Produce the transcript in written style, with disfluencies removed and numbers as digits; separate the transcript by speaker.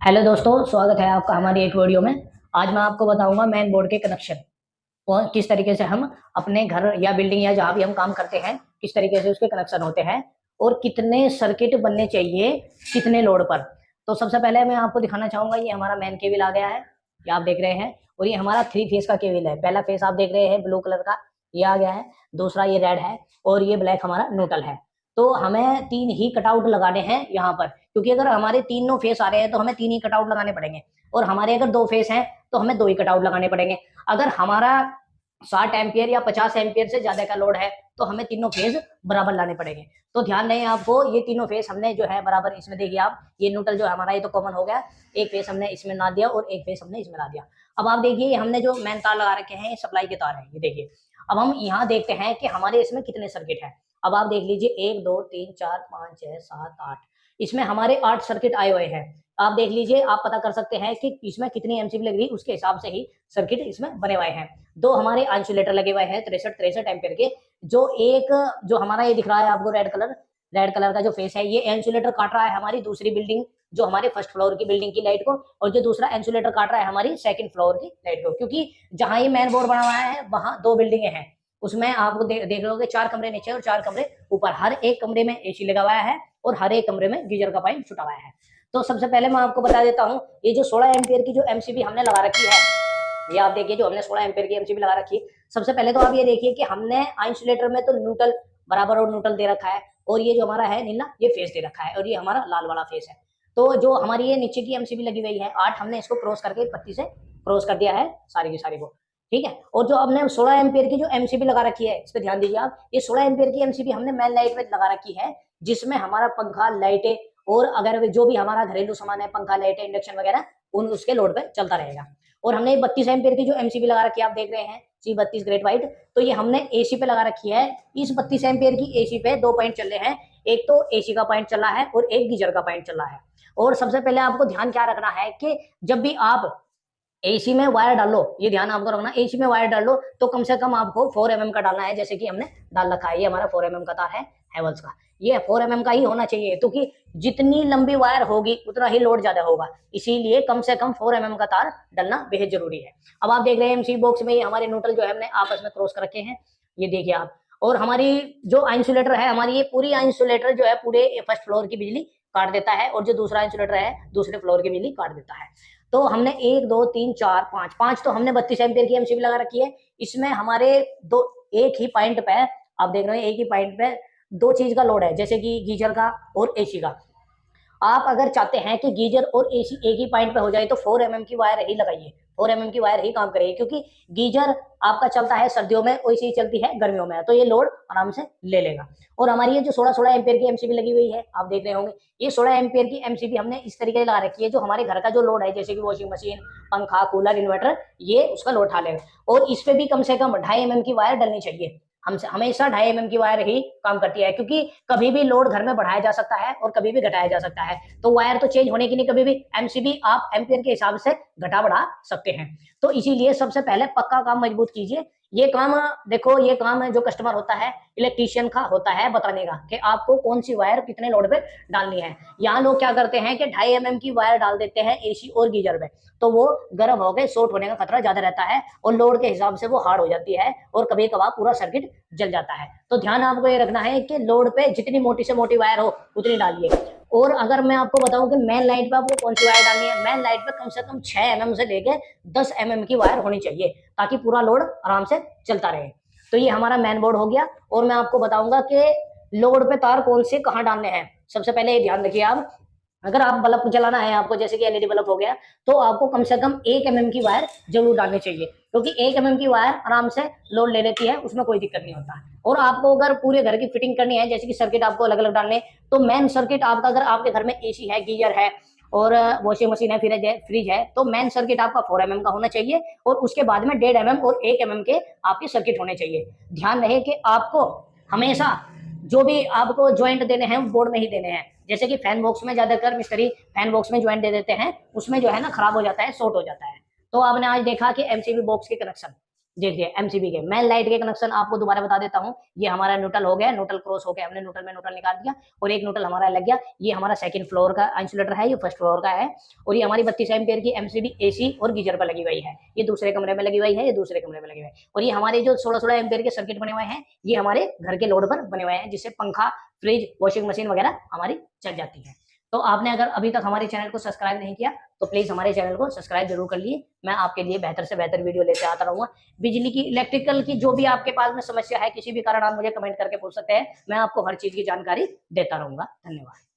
Speaker 1: Hello दोस्तों, स्वागत है आपका हमारी एक वीडियो में। आज मैं आपको बताऊंगा मेन बोर्ड के कनेक्शन और किस तरीके से हम अपने घर या बिल्डिंग या जहाँ भी हम काम करते हैं किस तरीके से उसके कनेक्शन होते हैं और कितने सर्किट बनने चाहिए कितने लोड पर। तो सबसे पहले मैं आपको दिखाना चाहूंगा, ये हमारा मेन केबल आ गया है, ये आप देख रहे हैं। और ये हमारा 3 फेस का केबल है। पहला फेस आप देख रहे हैं ब्लू कलर का, ये आ गया है। दूसरा ये रेड है और ये ब्लैक हमारा न्यूट्रल है। तो हमें 3 ही कटआउट लगाने हैं यहाँ पर, क्योंकि अगर हमारे तीनों फेस आ रहे हैं तो हमें 3 ही कटआउट लगाने पड़ेंगे। और हमारे अगर 2 फेस हैं तो हमें 2 ही कटआउट लगाने पड़ेंगे। अगर हमारा 60 एम्पियर या 50 एम्पियर से ज्यादा का लोड है तो हमें तीनों फेज बराबर लाने पड़ेंगे। तो ध्यान रहे आपको, ये तीनों फेस हमने जो है बराबर, इसमें देखिए आप, ये न्यूट्रल जो है हमारा, ये तो कॉमन हो गया। एक फेस हमने इसमें ला दिया और एक फेस हमने इसमें ला दिया। अब आप देखिए, हमने जो मेन तार लगा रखे हैं ये सप्लाई के तार है, ये देखिए। अब हम यहाँ देखते हैं कि हमारे इसमें कितने सर्किट है। अब आप देख लीजिए, 1 2 3 4 5 6 7 8, इसमें हमारे 8 सर्किट आए हुए हैं। आप देख लीजिए, आप पता कर सकते हैं कि इसमें कितनी एमसीबी लग रही है, उसके हिसाब से ही सर्किट इसमें बने हुए हैं। 2 हमारे आइसोलेटर लगे हुए हैं 63 एम्पियर के। जो एक जो हमारा ये दिख रहा है आपको रेड कलर का जो फेस है, ये इंसुलेटर काट रहा है हमारी दूसरी बिल्डिंग, जो हमारे फर्स्ट फ्लोर की बिल्डिंग की लाइट को। और जो दूसरा इंसुलेटर काट रहा है हमारी सेकंड फ्लोर की लाइट को, क्योंकि जहां ये मेन बोर्ड बना हुआ है वहां 2 बिल्डिंगें हैं। उसमें आपको देख रहे होगे 4 कमरे नीचे और 4 कमरे ऊपर। हर एक कमरे में एसी लगा हुआ है और हर एक कमरे में गीजर का पाइप छुटा हुआ है। तो सबसे पहले मैं आपको बता देता हूँ, ये जो 16 एम्पियर की जो एमसीबी हमने लगा रखी है, ये आप देखिए जो हमने 16 एम्पियर की एमसीबी लगा रखी है। सबसे पहले तो आप ये देखिए कि हमने आइसोलेटर में तो न्यूट्रल बराबर और न्यूट्रल दे रखा है, और ये जो हमारा है नीला, ये फेस दे रखा है, और ये हमारा लाल वाला फेस है। तो जो हमारी ये नीचे की एमसीबी लगी हुई है 8, हमने इसको क्रॉस करके पत्ती से क्रॉस कर दिया है सारी की सारी को, ठीक है। और जो हमने 16 एम्पियर की जो एमसीबी लगा रखी है, इस पर ध्यान दीजिए आप, ये 16 एम्पियर की एमसीबी हमने मेन लाइट में लगा रखी है, जिसमें हमारा पंखा, लाइटें और अगर जो भी हमारा घरेलू सामान है, पंखा, लाइटें, इंडक्शन वगैरह, उन उसके लोड पे चलता रहेगा। और हमने 32 एम्पियर की जो एमसीबी लगा रखी है, आप देख रहे हैं C32 ग्रेट व्हाइट, तो ये हमने एसी पे लगा रखी है। इस 32 एम्पियर की एसी पे 2 पॉइंट चल रहे हैं, एक तो एसी का पॉइंट चल रहा है और एक गीजर का पॉइंट चल रहा है। और सबसे पहले आपको ध्यान क्या रखना है कि जब भी आप एसी में वायर डालो, ये ध्यान आपको रखना, एसी में वायर डालो तो कम से कम आपको 4 mm का डालना है, जैसे कि हमने डाल रखा है। ये हमारा 4 mm का तार है हैवेल्स का, ये 4 mm का ही होना चाहिए, क्योंकि जितनी लंबी वायर होगी उतना ही लोड ज्यादा होगा, इसीलिए कम से कम 4 mm का तार डालना बेहद जरूरी है। अब आप देख रहे हैं एमसी बॉक्स में ये हमारे न्यूट्रल जो है हमने आपस में क्रॉस कर रखे हैं, ये देखिए आप। और हमारी जो इंसुलेटर है, हमारी ये पूरी इंसुलेटर जो है पूरे फर्स्ट फ्लोर की बिजली काट देता है, और जो दूसरा इंसुलेटर है दूसरे फ्लोर की बिजली काट देता है। तो हमने 1 2 3 4 5 5 तो हमने 32 एम्पियर की एमसीबी लगा रखी है। इसमें हमारे दो एक ही पॉइंट पे, आप देख रहे हैं एक ही पॉइंट पे 2 चीज का लोड है, जैसे कि गीजर का और एसी का। आप अगर चाहते हैं कि गीजर और एसी एक ही पॉइंट पे हो जाए तो 4 mm की वायर ही लगाइए, 4 mm की वायर ही काम करेगी, क्योंकि गीजर आपका चलता है सर्दियों में, वैसे ही चलती है गर्मियों में, तो ये लोड आराम से ले लेगा। और हमारी ये जो 16 एम्पियर की एमसीबी लगी हुई है, आप देख रहे होंगे, ये 16 एम्पियर की एमसीबी हमने इस तरीके से लगा रखी है, जो हमारे घर का जो लोड है, जैसे कि वॉशिंग मशीन, पंखा, कूलर, इन्वर्टर, ये उसका लोड उठा लेगा। और इस पे भी कम से कम 2.5 mm की वायर डलनी चाहिए। हमसे हमेशा 2.5 mm की वायर ही काम करती है, क्योंकि कभी भी लोड घर में बढ़ाया जा सकता है और कभी भी घटाया जा सकता है। तो वायर तो चेंज होने की नहीं, कभी भी एमसीबी आप एम्पियर के हिसाब से घटा बढ़ा सकते हैं। तो इसीलिए सबसे पहले पक्का काम मजबूत कीजिए। ये काम देखो, ये काम जो कस्टमर होता है, इलेक्ट्रीशियन का होता है बताने का कि आपको कौन सी वायर कितने लोड पे डालनी है। यहाँ लोग क्या करते हैं कि 2.5 mm की वायर डाल देते हैं एसी और गीजर पे, तो वो गर्म हो गए, शॉर्ट होने का खतरा ज्यादा रहता है और लोड के हिसाब से वो हार्ड हो जाती है और कभी कभार पूरा सर्किट जल जाता है। तो ध्यान आपको ये रखना है कि लोड पे जितनी मोटी से मोटी वायर हो उतनी डालिए। और अगर मैं आपको बताऊं कि मेन लाइट पे आपको कौन सी वायर डालनी है, मेन लाइट पे कम से कम 6 mm से लेके 10 mm की वायर होनी चाहिए, ताकि पूरा लोड आराम से चलता रहे। तो ये हमारा मेन बोर्ड हो गया। और मैं आपको बताऊंगा कि लोड पे तार कौन से कहाँ डालने हैं। सबसे पहले ये ध्यान रखिए आप, अगर आप बल्ब जलाना है आपको, जैसे कि एलईडी बल्ब हो गया, तो आपको कम से कम 1 mm की वायर जरूर डालनी चाहिए, क्योंकि 1 mm की वायर आराम से लोड ले लेती है, उसमें कोई दिक्कत नहीं होता। और आपको अगर पूरे घर की फिटिंग करनी है, जैसे कि सर्किट आपको अलग अलग डालने, तो मेन सर्किट आपका, अगर आपके घर में एसी है, गीजर है और वॉशिंग मशीन है, फ्रिज है, तो मेन सर्किट आपका 4 mm का होना चाहिए, और उसके बाद में 1.5 mm और 1 mm के आपके सर्किट होने चाहिए। ध्यान रहे कि आपको हमेशा जो भी आपको ज्वाइंट देने हैं बोर्ड में ही देने हैं। जैसे कि फैन बॉक्स में ज्यादातर मिस्त्री फैन बॉक्स में ज्वाइंट दे देते हैं, उसमें जो है ना खराब हो जाता है, शॉर्ट हो जाता है। तो आपने आज देखा कि एमसीबी बॉक्स के कनेक्शन देखिए एमसीबी के मेन लाइट के कनेक्शन आपको दोबारा बता देता हूँ। ये हमारा न्यूट्रल हो गया, न्यूट्रल क्रॉस हो गया, हमने न्यूट्रल में न्यूट्रल निकाल दिया और एक न्यूट्रल हमारा लग गया। ये हमारा सेकंड फ्लोर का इंसुलेटर है, ये फर्स्ट फ्लोर का है। और ये हमारी 32 एम्पियर की एमसीबी एसी और गीजर पर लगी हुई है। ये दूसरे कमरे में लगी हुई है, ये दूसरे कमरे में लगी हुई है। और ये हमारे जो 16-16 एम्पियर के सर्किट बने हुए हैं, ये हमारे घर के लोड पर बने हुए हैं, जिससे पंखा, फ्रिज, वॉशिंग मशीन वगैरह हमारी चल जाती है। तो आपने अगर अभी तक हमारे चैनल को सब्सक्राइब नहीं किया तो प्लीज हमारे चैनल को सब्सक्राइब जरूर कर लिए। मैं आपके लिए बेहतर से बेहतर वीडियो लेते आता रहूंगा। बिजली की, इलेक्ट्रिकल की जो भी आपके पास में समस्या है, किसी भी कारण आप मुझे कमेंट करके पूछ सकते हैं। मैं आपको हर चीज की जानकारी देता रहूंगा। धन्यवाद।